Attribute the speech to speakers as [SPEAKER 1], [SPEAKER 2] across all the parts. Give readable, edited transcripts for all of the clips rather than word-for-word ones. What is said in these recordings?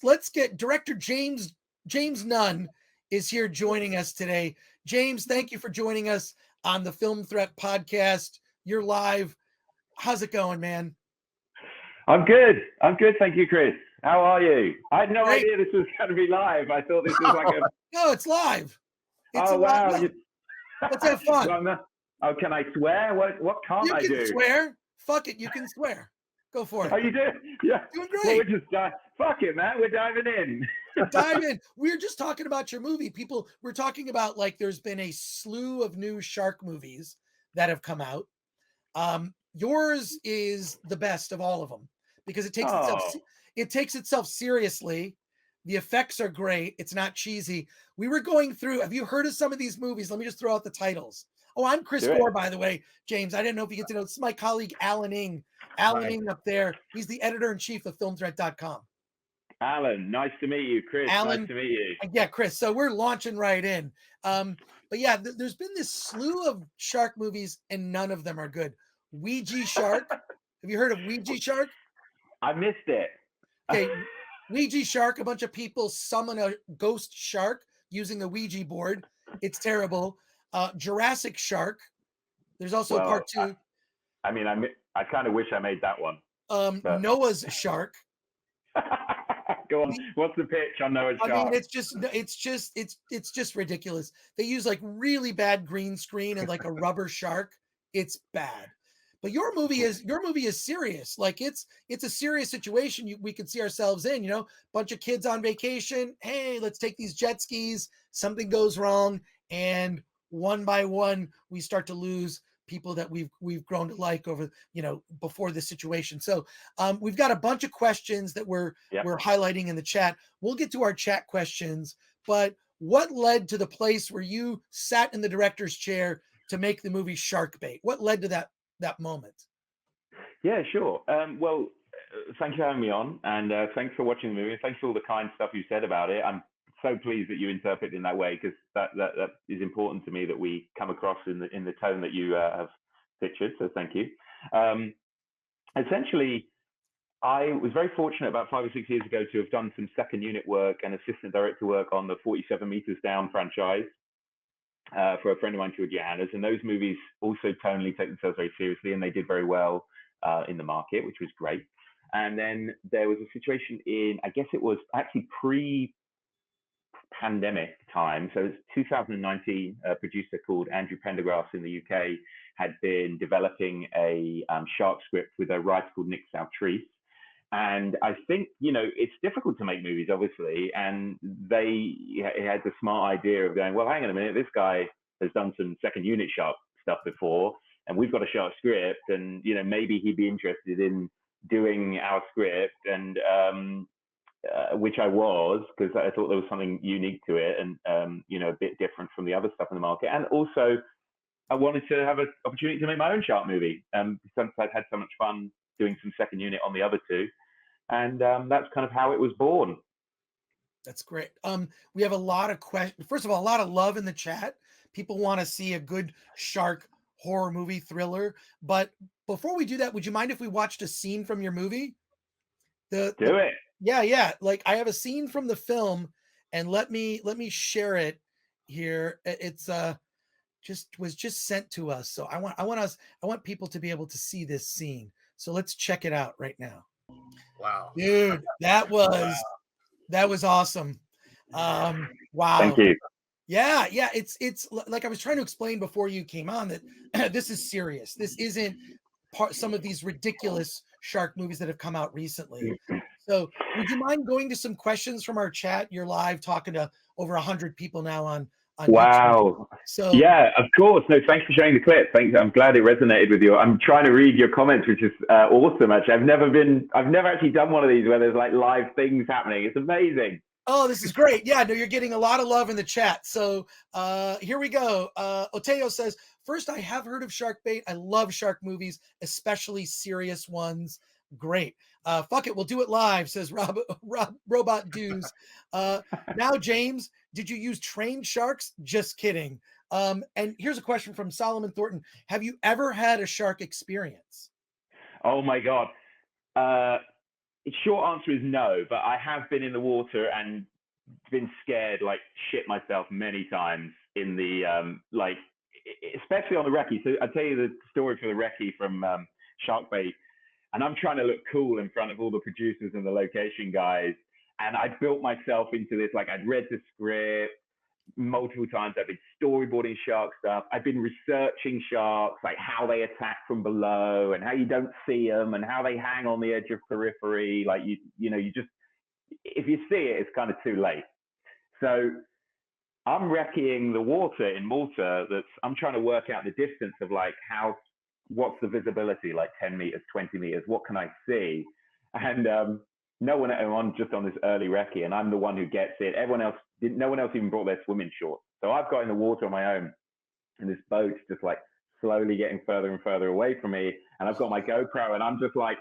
[SPEAKER 1] let's get director James Nunn is here joining us today. James, thank you for joining us on the Film Threat podcast. You're live. How's it going, man?
[SPEAKER 2] I'm good. Thank you, Chris. How are you? I had no
[SPEAKER 1] Great.
[SPEAKER 2] idea this was going to be live. I thought this was like a...
[SPEAKER 1] No, it's live. It's
[SPEAKER 2] wow.
[SPEAKER 1] Let's have fun.
[SPEAKER 2] Oh, can I swear? What can't I do?
[SPEAKER 1] You can swear. Fuck it, you can swear. Go for it.
[SPEAKER 2] Oh, you do? Yeah.
[SPEAKER 1] Doing great.
[SPEAKER 2] Well, we're just fuck it, man. We're diving in.
[SPEAKER 1] Dive in. We're just talking about your movie. We're talking about, like, there's been a slew of new shark movies that have come out. Yours is the best of all of them because it takes itself seriously. The effects are great. It's not cheesy. We were going through. Have you heard of some of these movies? Let me just throw out the titles. Oh, I'm Chris Gore, by the way, James. I didn't know if you get to know. This is my colleague Alan Ng. Alan Ng up there. He's the editor-in-chief of FilmThreat.com.
[SPEAKER 2] Alan, nice to meet you, Chris.
[SPEAKER 1] Alan,
[SPEAKER 2] nice to meet you.
[SPEAKER 1] Yeah, Chris. So we're launching right in. But yeah, there's been this slew of shark movies, and none of them are good. Ouija Shark. Have you heard of Ouija Shark?
[SPEAKER 2] I missed it.
[SPEAKER 1] Okay, Ouija Shark. A bunch of people summon a ghost shark using a Ouija board. It's terrible. Jurassic Shark. There's also part 2.
[SPEAKER 2] I kind of wish I made that one.
[SPEAKER 1] Noah's Shark.
[SPEAKER 2] Go on. What's the pitch on Noah's Shark?
[SPEAKER 1] I mean, it's just ridiculous. They use like really bad green screen and like a rubber shark. It's bad. But your movie is serious. Like it's a serious situation we could see ourselves in, you know, bunch of kids on vacation. Hey, let's take these jet skis. Something goes wrong. And one by one, we start to lose people that we've grown to like over, you know, before this situation. So we've got a bunch of questions that we're highlighting in the chat. We'll get to our chat questions, but what led to the place where you sat in the director's chair to make the movie Shark Bait? What led to that moment?
[SPEAKER 2] Yeah, sure. Well, thank you for having me on, and thanks for watching the movie. Thanks for all the kind stuff you said about it. I'm so pleased that you interpret it in that way, because that is important to me, that we come across in the tone that you have pictured. So thank you. Essentially, I was very fortunate about 5 or 6 years ago to have done some second unit work and assistant director work on the 47 Meters Down franchise for a friend of mine, Georgia, and those movies also tonally take themselves very seriously, and they did very well in the market, which was great. And then there was a situation in, I guess it was actually pre-pandemic time. So it's 2019, a producer called Andrew Pendergrass in the UK had been developing a shark script with a writer called Nick Saltrese. And I think, you know, it's difficult to make movies, obviously. And they had the smart idea of going, well, hang on a minute, this guy has done some second unit shark stuff before, and we've got a shark script, and, you know, maybe he'd be interested in doing our script. And which I was, because I thought there was something unique to it, and you know, a bit different from the other stuff in the market. And also, I wanted to have an opportunity to make my own shark movie, since I'd had so much fun doing some second unit on the other two, and that's kind of how it was born.
[SPEAKER 1] That's great. We have a lot of questions. First of all, a lot of love in the chat. People want to see a good shark horror movie thriller. But before we do that, would you mind if we watched a scene from your movie? Do it. Yeah. Like, I have a scene from the film, and let me share it here. It's was just sent to us. So I want people to be able to see this scene. So let's check it out right now.
[SPEAKER 3] Wow.
[SPEAKER 1] Dude, that was awesome. Wow.
[SPEAKER 2] Thank you.
[SPEAKER 1] Yeah. It's like I was trying to explain before you came on, that this is serious. This isn't some of these ridiculous shark movies that have come out recently. So would you mind going to some questions from our chat? You're live talking to over 100 people now on
[SPEAKER 2] wow.
[SPEAKER 1] YouTube. So
[SPEAKER 2] yeah, of course. No, thanks for sharing the clip. Thanks. I'm glad it resonated with you. I'm trying to read your comments, which is awesome. Actually, I've never actually done one of these where there's like live things happening. It's amazing.
[SPEAKER 1] Oh, this is great. Yeah, no, you're getting a lot of love in the chat. So here we go. Oteo says, first, I have heard of Shark Bait. I love shark movies, especially serious ones. Great. Fuck it, we'll do it live, says Robot Dues. Now, James, did you use trained sharks? Just kidding. And here's a question from Solomon Thornton. Have you ever had a shark experience?
[SPEAKER 2] Oh my God. short answer is no, but I have been in the water and been scared, like shit myself many times in the like, especially on the Recce. So I'll tell you the story for the Recce from Shark Bait, and I'm trying to look cool in front of all the producers and the location guys, and I built myself into this, like I'd read the script multiple times. I've been storyboarding shark stuff. I've been researching sharks, like how they attack from below and how you don't see them and how they hang on the edge of periphery. Like you know, you just, if you see it, it's kind of too late. So I'm recceing the water in Malta. I'm trying to work out the distance of like what's the visibility, like 10 meters, 20 meters, what can I see? And no one, I'm just on this early recce, and I'm the one who gets it. No one else even brought their swimming shorts. So I've got in the water on my own, and this boat's just like slowly getting further and further away from me. And I've got my GoPro, and I'm just like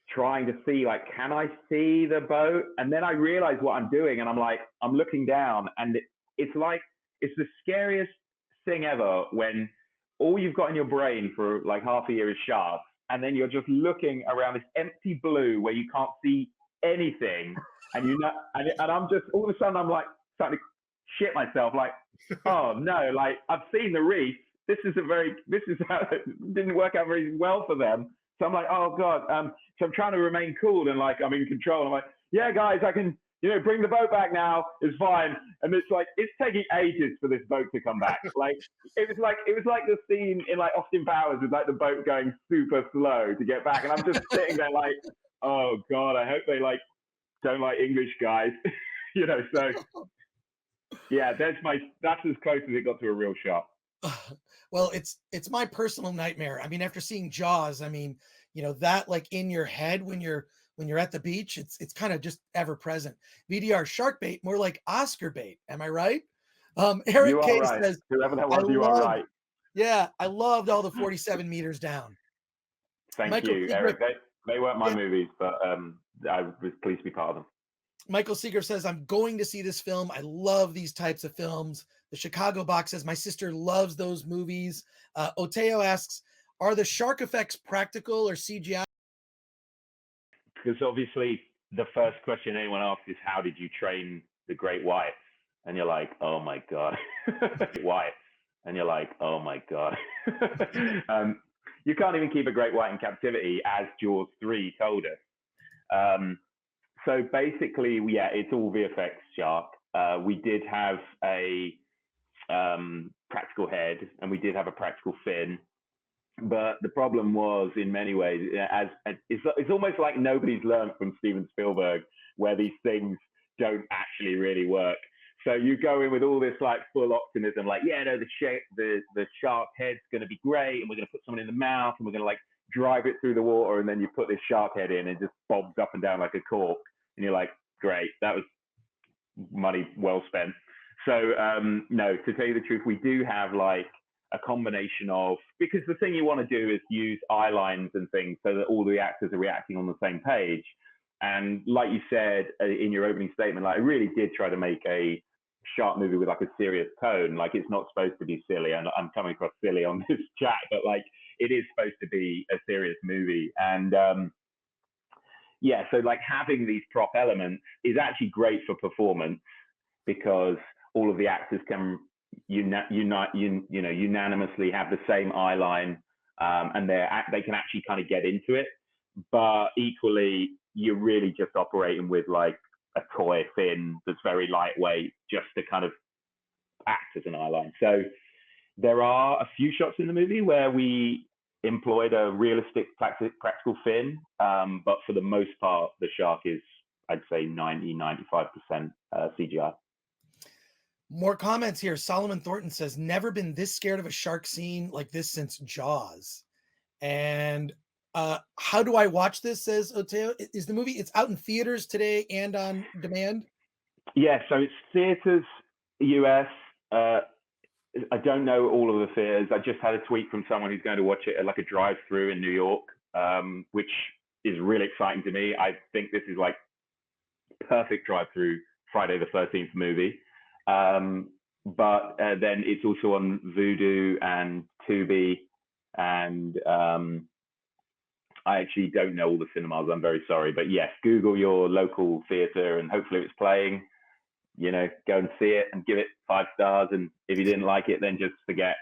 [SPEAKER 2] trying to see, like, can I see the boat? And then I realize what I'm doing, and I'm like, I'm looking down, and it's the scariest thing ever when all you've got in your brain for like half a year is sharks, and then you're just looking around this empty blue where you can't see anything, and and I'm just, all of a sudden I'm like starting to shit myself, like, oh no, like I've seen the reef. This is how it didn't work out very well for them. So I'm like, oh God. So I'm trying to remain cool and like I'm in control. I'm like, yeah, guys, I can, bring the boat back now. It's fine. And it's like, it's taking ages for this boat to come back. Like it was like the scene in like Austin Powers with like the boat going super slow to get back. And I'm just sitting there like, oh God, I hope they like don't like English guys. So yeah, that's as close as it got to a real shot.
[SPEAKER 1] Well, it's my personal nightmare. I mean, after seeing Jaws, I mean, that like in your head when you're at the beach, it's kind of just ever present. VDR shark bait, more like Oscar bait. Am I right? Eric
[SPEAKER 2] You are
[SPEAKER 1] K
[SPEAKER 2] right.
[SPEAKER 1] says,
[SPEAKER 2] whoever that was, you are right.
[SPEAKER 1] Yeah, I loved all the 47 meters down.
[SPEAKER 2] Thank you, Eric. They weren't my movies, but I was pleased to be part of them.
[SPEAKER 1] Michael Seeger says, I'm going to see this film. I love these types of films. The Chicago Box says, my sister loves those movies. Oteo asks, are the shark effects practical or CGI?
[SPEAKER 2] Because obviously the first question anyone asks is, how did you train the great whites? And you're like, oh my God. Whites. And you're like, oh my God. You can't even keep a great white in captivity, as Jaws 3 told us. So basically, yeah, it's all VFX shark. We did have a practical head, and we did have a practical fin. But the problem was, in many ways, it's almost like nobody's learned from Steven Spielberg, where these things don't actually really work. So you go in with all this like full optimism, like, yeah, no, the shark head's going to be great, and we're going to put someone in the mouth, and we're going to like drive it through the water, and then you put this shark head in, and it just bobs up and down like a cork, and you're like, great, that was money well spent. So no, to tell you the truth, we do have like a combination of, because the thing you want to do is use eye lines and things so that all the actors are reacting on the same page. And like you said in your opening statement, like I really did try to make a shark movie with like a serious tone. Like it's not supposed to be silly, and I'm coming across silly on this chat, but like it is supposed to be a serious movie. And yeah, so like having these prop elements is actually great for performance, because all of the actors can unanimously have the same eye line, and they can actually kind of get into it. But equally, you're really just operating with like a toy fin that's very lightweight, just to kind of act as an eye line. So there are a few shots in the movie where we employed a realistic practical fin, but for the most part, the shark is, I'd say, 90-95% CGI.
[SPEAKER 1] More comments here. Solomon Thornton says, never been this scared of a shark scene like this since Jaws. And how do I watch this, says Oteo? Is the movie, it's out in theaters today and on demand?
[SPEAKER 2] Yeah, so it's theaters, US. I don't know all of the theaters. I just had a tweet from someone who's going to watch it at like a drive-through in New York, which is really exciting to me. I think this is like perfect drive-through Friday the 13th movie. But then it's also on Vudu and Tubi and I actually don't know all the cinemas. I'm very sorry, but yes, Google your local theater, and hopefully it's playing. Go and see it and give it 5 stars. And if you didn't like it, then just forget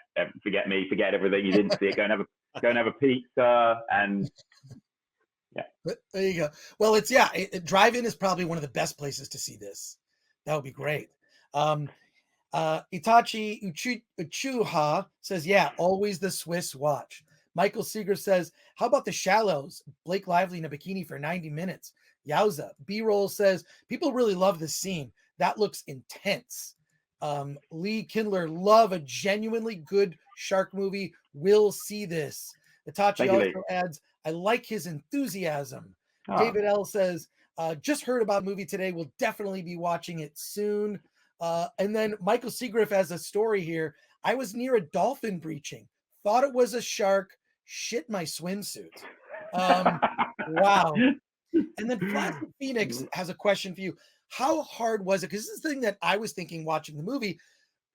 [SPEAKER 2] me, forget everything. You didn't see it. Go and have a pizza, and yeah.
[SPEAKER 1] There you go. Well, drive-in is probably one of the best places to see this. That would be great. Itachi Uchuha says, yeah, always the Swiss watch. Michael Seeger says, how about The Shallows? Blake Lively in a bikini for 90 minutes. Yowza. B-Roll says, people really love this scene. That looks intense. Lee Kindler, love a genuinely good shark movie. Will see this. Itachi also adds, I like his enthusiasm. Oh. David L says, just heard about a movie today. We'll definitely be watching it soon. And then Michael Seagrave has a story here. I was near a dolphin breaching. Thought it was a shark. Shit my swimsuit. Wow. And then Flash Phoenix has a question for you. How hard was it? Because this is the thing that I was thinking watching the movie.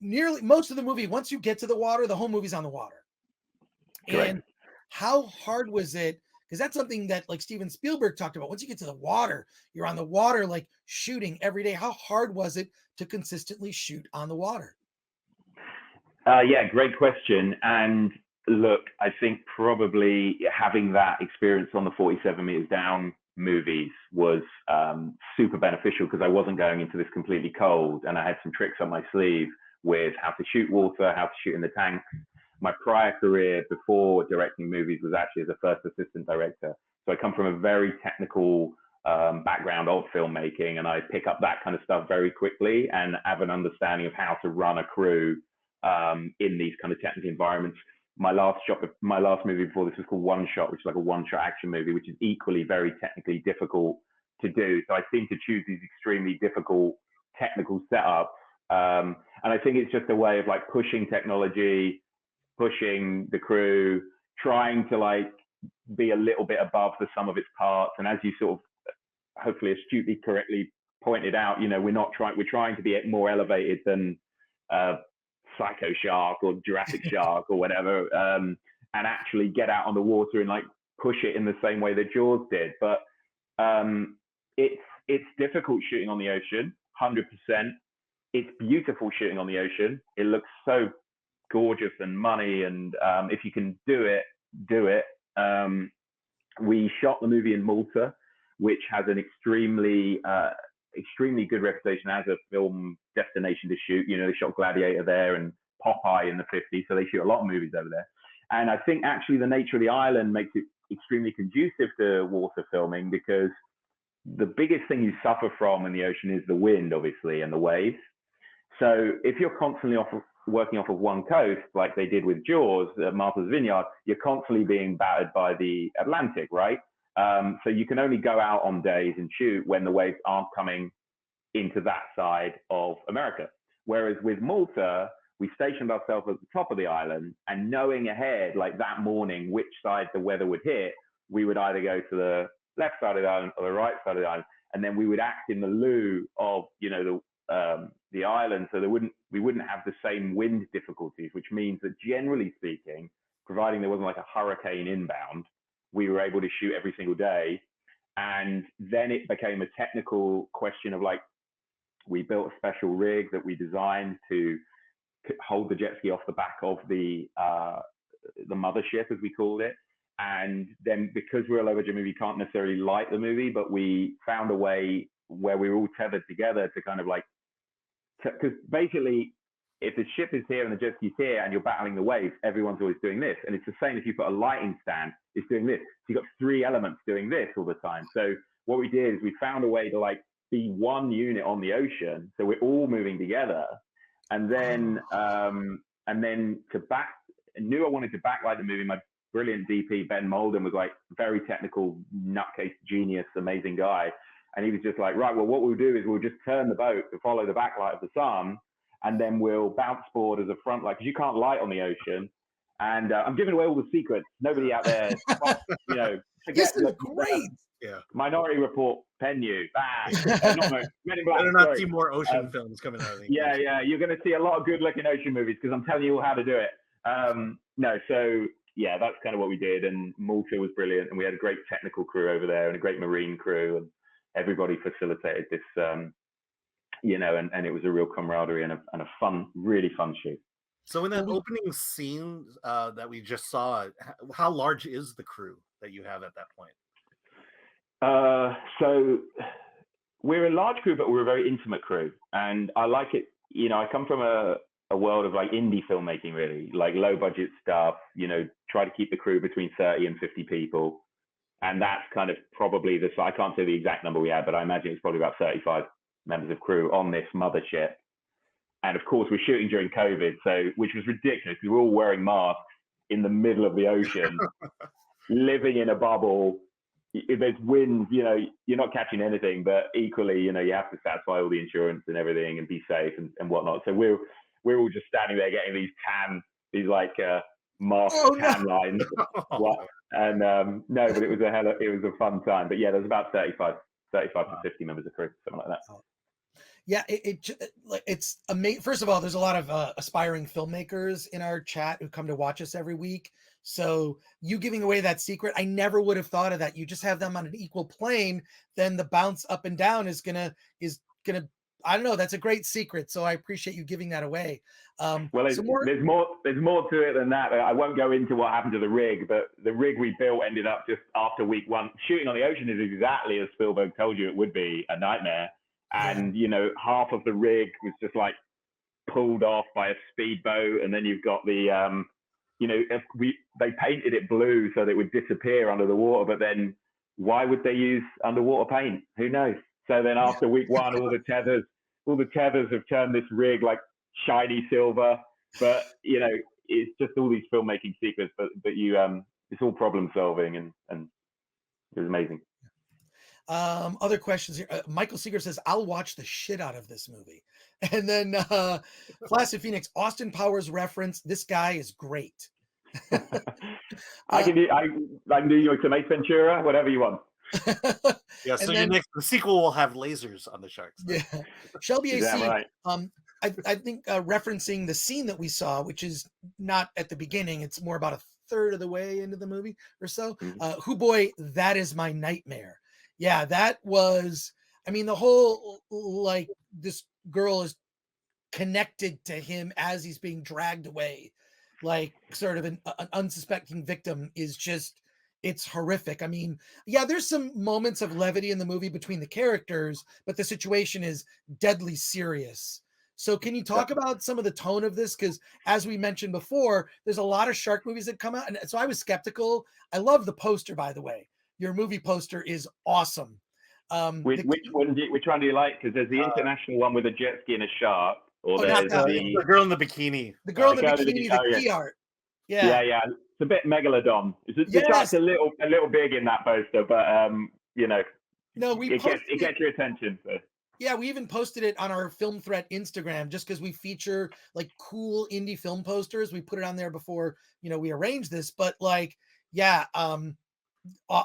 [SPEAKER 1] Nearly most of the movie, once you get to the water, the whole movie's on the water.
[SPEAKER 2] Correct.
[SPEAKER 1] And how hard was it? Because that's something that like Steven Spielberg talked about. Once you get to the water, you're on the water, like shooting every day. How hard was it to consistently shoot on the water?
[SPEAKER 2] Yeah, great question. And look, I think probably having that experience on the 47 meters down movies was super beneficial, because I wasn't going into this completely cold, and I had some tricks on my sleeve with how to shoot water, how to shoot in the tanks. My prior career before directing movies was actually as a first assistant director. So I come from a very technical background of filmmaking, and I pick up that kind of stuff very quickly and have an understanding of how to run a crew in these kind of technical environments. My last movie before this was called One Shot, which is like a one-shot action movie, which is equally very technically difficult to do. So I seem to choose these extremely difficult technical setups. And I think it's just a way of like pushing technology, pushing the crew, trying to like be a little bit above the sum of its parts. And as you sort of hopefully astutely correctly pointed out, we're trying to be more elevated than Psycho Shark or Jurassic Shark or whatever, and actually get out on the water and like push it in the same way that Jaws did. But it's difficult shooting on the ocean, 100%. It's beautiful shooting on the ocean. It looks so gorgeous and money, and if you can do it, do it. We shot the movie in Malta, which has an extremely good reputation as a film destination to shoot. They shot Gladiator there and Popeye in the 50s, so they shoot a lot of movies over there. And I think actually the nature of the island makes it extremely conducive to water filming, because the biggest thing you suffer from in the ocean is the wind, obviously, and the waves. So if you're constantly working off of one coast, like they did with Jaws at Martha's Vineyard, you're constantly being battered by the Atlantic, right? So you can only go out on days and shoot when the waves aren't coming into that side of America. Whereas with Malta, we stationed ourselves at the top of the island, and knowing ahead, like that morning, which side the weather would hit, we would either go to the left side of the island or the right side of the island, and then we would act in the lieu of, the island, so we wouldn't have the same wind difficulties, which means that generally speaking, providing there wasn't like a hurricane inbound, we were able to shoot every single day. And then it became a technical question of like, we built a special rig that we designed to hold the jet ski off the back of the mothership, as we called it. And then because we're a low budget movie, we can't necessarily light the movie, but we found a way where we were all tethered together to kind of like, because basically if the ship is here and the jet ski's here and you're battling the waves, everyone's always doing this. And it's the same if you put a lighting stand, it's doing this. So you've got 3 elements doing this all the time. So what we did is we found a way to like be one unit on the ocean. So we're all moving together. And then knew I wanted to backlight the movie. My brilliant DP, Ben Molden, was like very technical, nutcase genius, amazing guy. And he was just like, right, well, what we'll do is we'll just turn the boat to follow the backlight of the sun, and then we'll bounce board as a front light, because you can't light on the ocean. And I'm giving away all the secrets. Nobody out there,
[SPEAKER 1] this is great.
[SPEAKER 3] Yeah.
[SPEAKER 2] Minority Report, Pennu, Men in Black.
[SPEAKER 3] Better not see more ocean films coming out of the
[SPEAKER 2] Yeah. You're going to see a lot of good-looking ocean movies, because I'm telling you all how to do it. So yeah, that's kind of what we did. And Malta was brilliant, and we had a great technical crew over there and a great marine crew, and everybody facilitated this, you know, and it was a real camaraderie and a fun, really fun shoot.
[SPEAKER 3] So in that opening scene that we just saw, how large is the crew that you have at that point?
[SPEAKER 2] So we're a large crew, but we're a very intimate crew, and I like it. You know, I come from a world of like indie filmmaking, really, like low budget stuff. You know, try to keep the crew between 30 and 50 people, and that's kind of probably the. I can't say the exact number we had, but I imagine it's probably about 35 members of crew on this mothership. And of course, we're shooting during COVID, so which was ridiculous. We were all wearing masks in the middle of the ocean, living in a bubble. If there's winds, you know, you're not catching anything, but equally, you know, you have to satisfy all the insurance and everything and be safe and whatnot. So we're all just standing there getting these like mask tan lines. And no, but it was a fun time. But yeah, there's about 35 to 50 members of crew, something like that.
[SPEAKER 1] Yeah, it's amazing. First of all, there's a lot of aspiring filmmakers in our chat who come to watch us every week. So you giving away that secret, I never would have thought of that. You just have them on an equal plane, then the bounce up and down is gonna. I don't know. That's a great secret. So I appreciate you giving that away.
[SPEAKER 2] Well, there's more to it than that. I won't go into what happened to the rig, but the rig we built ended up just after week one. Shooting on the ocean is exactly as Spielberg told you it would be, a nightmare. And, you know, half of the rig was just like pulled off by a speedboat. And then you've got the, you know, they painted it blue so that it would disappear under the water. But then why would they use underwater paint? Who knows? So then after week one, all the tethers have turned this rig like shiny silver. But, you know, it's just all these filmmaking secrets. But it's all problem solving and it was amazing.
[SPEAKER 1] Other questions here. Michael Seeger says, I'll watch the shit out of this movie. And then Placid Phoenix, Austin Powers reference, this guy is great.
[SPEAKER 2] I can do your Ace Ventura, whatever you want.
[SPEAKER 3] Yeah, so the sequel will have lasers on the sharks.
[SPEAKER 1] Yeah. Shelby AC,
[SPEAKER 2] right?
[SPEAKER 1] I think referencing the scene that we saw, which is not at the beginning, it's more about a third of the way into the movie or so. Hoo boy, that is my nightmare. Yeah, that was, I mean, the whole, like, this girl is connected to him as he's being dragged away, like sort of an unsuspecting victim is just, it's horrific. I mean, yeah, there's some moments of levity in the movie between the characters, but the situation is deadly serious. So can you talk about some of the tone of this? Because as we mentioned before, there's a lot of shark movies that come out. And so I was skeptical. I love the poster, by the way. Your movie poster is awesome.
[SPEAKER 2] Which one do you like? Because there's the international one with a jet ski and a shark, or there's
[SPEAKER 3] the girl in the bikini.
[SPEAKER 1] The girl in the bikini, the key art.
[SPEAKER 2] Yeah. It's a bit megalodon. The shark's a little big in that poster, but you know, it gets your attention. So.
[SPEAKER 1] Yeah, we even posted it on our Film Threat Instagram just because we feature like cool indie film posters. We put it on there before, you know, we arranged this, but like, yeah.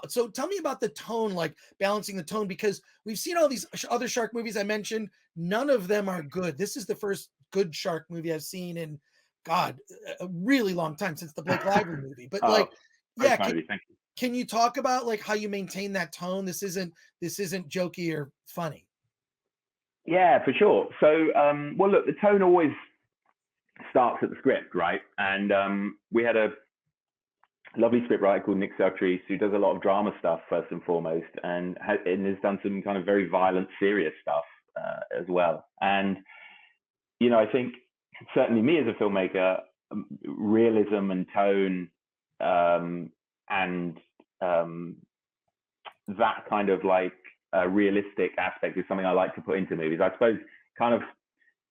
[SPEAKER 1] So tell me about the tone, like balancing the tone, because we've seen all these other shark movies I mentioned. None of them are good. This is the first good shark movie I've seen in, God, a really long time, since the Blake Lively movie. But can you talk about like how you maintain that tone? This isn't jokey or funny.
[SPEAKER 2] Yeah, for sure. So, well, look, the tone always starts at the script, right? And we had a lovely scriptwriter called Nick Saltrese, who does a lot of drama stuff first and foremost, and has done some kind of very violent, serious stuff as well. And, you know, I think certainly me as a filmmaker, realism and tone and that kind of like realistic aspect is something I like to put into movies. I suppose kind of,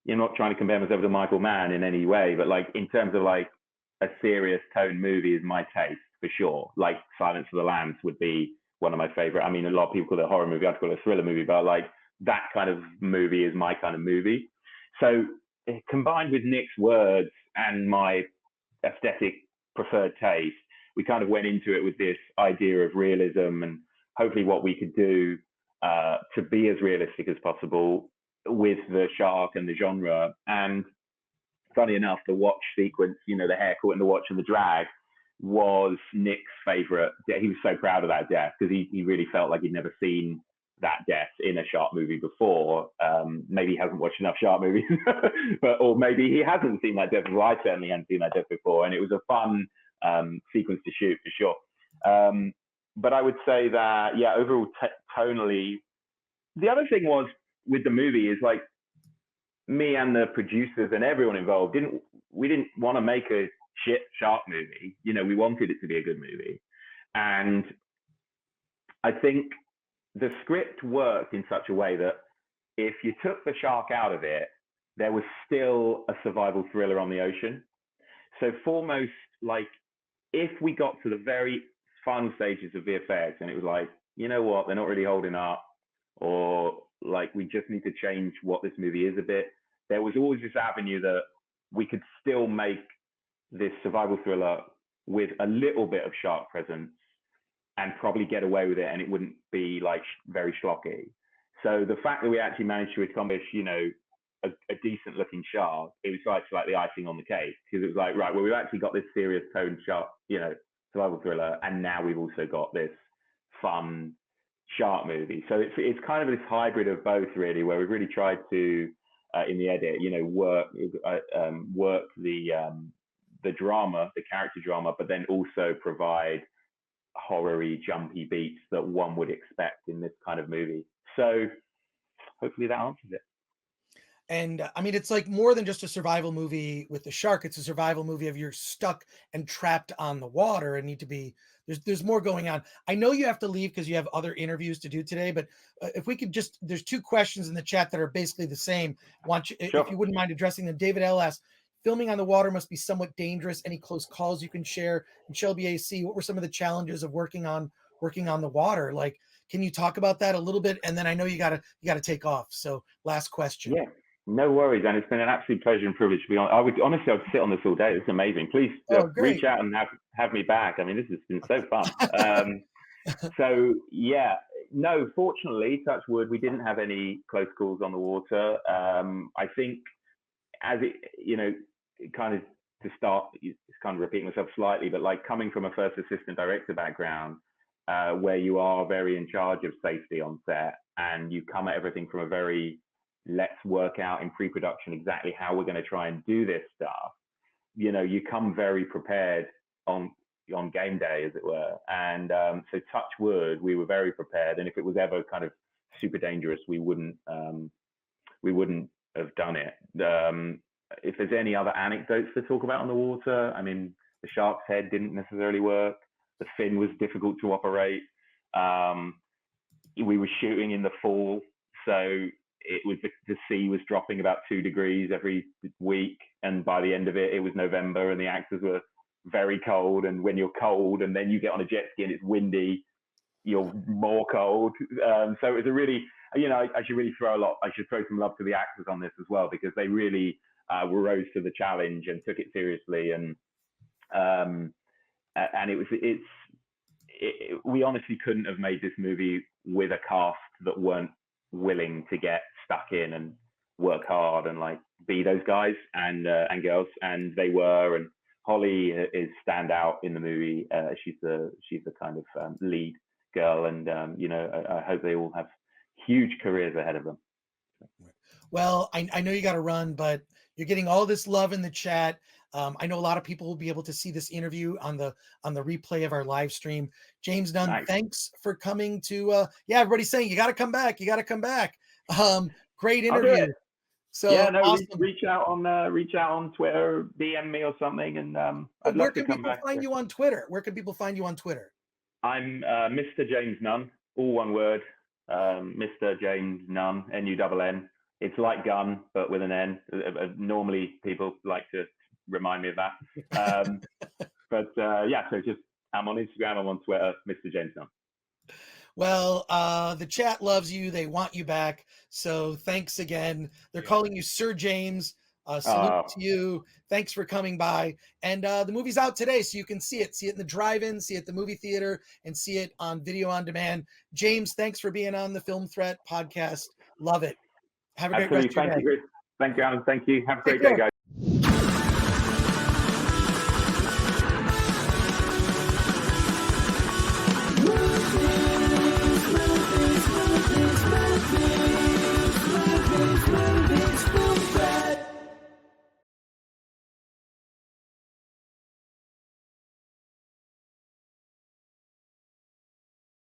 [SPEAKER 2] you're not trying to compare myself to Michael Mann in any way, but like in terms of like a serious tone movie is my taste for sure. Like Silence of the Lambs would be one of my favorite. I mean, a lot of people call it a horror movie. I'd call it a thriller movie, but like that kind of movie is my kind of movie. So combined with Nick's words and my aesthetic preferred taste, we kind of went into it with this idea of realism and hopefully what we could do to be as realistic as possible with the shark and the genre. And funny enough, the watch sequence, you know, the haircut and the watch and the drag, was Nick's favorite. He was so proud of that death because he really felt like he'd never seen that death in a shark movie before. Maybe he hasn't watched enough shark movies, or maybe he hasn't seen that death before. I certainly hadn't seen that death before, and it was a fun sequence to shoot for sure. But I would say that, yeah, overall tonally, the other thing was with the movie is like me and the producers and everyone involved didn't want to make a shit shark movie. You know, we wanted it to be a good movie, and I think the script worked in such a way that if you took the shark out of it, there was still a survival thriller on the ocean. So foremost, like, if we got to the very final stages of VFX and it was like, you know what, they're not really holding up, or like we just need to change what this movie is a bit, there was always this avenue that we could still make this survival thriller with a little bit of shark presence and probably get away with it, and it wouldn't be like very schlocky. So the fact that we actually managed to accomplish, you know, a decent looking shark, it was like the icing on the cake, because it was like, right, well, we've actually got this serious toned shark, you know, survival thriller, and now we've also got this fun shark movie. So it's kind of this hybrid of both, really, where we've really tried to in the edit, you know, work the drama, the character drama, but then also provide horror-y, jumpy beats that one would expect in this kind of movie. So hopefully that answers it.
[SPEAKER 1] And I mean, it's like more than just a survival movie with the shark. It's a survival movie of you're stuck and trapped on the water and need to be, there's more going on. I know you have to leave because you have other interviews to do today, but if we could just, there's two questions in the chat that are basically the same. Want you,
[SPEAKER 2] Sure.
[SPEAKER 1] If you wouldn't mind addressing them. David L asks, filming on the water must be somewhat dangerous. Any close calls you can share? And Shelby AC, what were some of the challenges of working on the water? Like, can you talk about that a little bit? And then I know you gotta take off. So last question.
[SPEAKER 2] Yeah. No worries, and it's been an absolute pleasure and privilege to be on. I'd sit on this all day. It's amazing. Please reach out and have me back. I mean, this has been so fun. So yeah, no, fortunately, touch wood, we didn't have any close calls on the water. I think as it, you know, kind of to start, it's kind of repeating myself slightly, but like coming from a first assistant director background, where you are very in charge of safety on set, and you come at everything from a very, let's work out in pre-production exactly how we're going to try and do this stuff. You know, you come very prepared on game day, as it were. And so touch wood, we were very prepared. And if it was ever kind of super dangerous, we wouldn't have done it. If there's any other anecdotes to talk about on the water, I mean, the shark's head didn't necessarily work. The fin was difficult to operate. We were shooting in the fall, so it was the sea was dropping about 2 degrees every week, and by the end of it, it was November, and the actors were very cold. And when you're cold, and then you get on a jet ski and it's windy, you're more cold. So it was a really, you know, I should throw some love to the actors on this as well, because they really rose to the challenge and took it seriously. And we honestly couldn't have made this movie with a cast that weren't willing to get stuck in and work hard and like be those guys and girls, and they were. And Holly is standout in the movie. She's the kind of lead girl, and you know, I hope they all have huge careers ahead of them.
[SPEAKER 1] Well, I know you got to run, but you're getting all this love in the chat. I know a lot of people will be able to see this interview on the replay of our live stream. James Nunn, nice. Thanks for coming to. Yeah, everybody's saying you got to come back. You got to come back. Great interview.
[SPEAKER 2] So yeah, no, awesome. reach out on Twitter, DM me or something, and I'd love to come back.
[SPEAKER 1] Where can people find you on Twitter? Where can people find you on Twitter?
[SPEAKER 2] I'm Mr. James Nunn, all one word. Mr. James Nunn, Nunn. It's like gun, but with an N. Normally, people like to remind me of that. But yeah, so just I'm on Instagram, I'm on Twitter, Mr. James Nunn.
[SPEAKER 1] Well, the chat loves you. They want you back. So thanks again. They're calling you Sir James. Salute to you. Thanks for coming by. And the movie's out today, so you can see it. See it in the drive-in, see it at the movie theater, and see it on video on demand. James, thanks for being on the Film Threat podcast. Love it. Have a great rest of your day.
[SPEAKER 2] Thank you, Alan. Thank you. Have a great day, guys.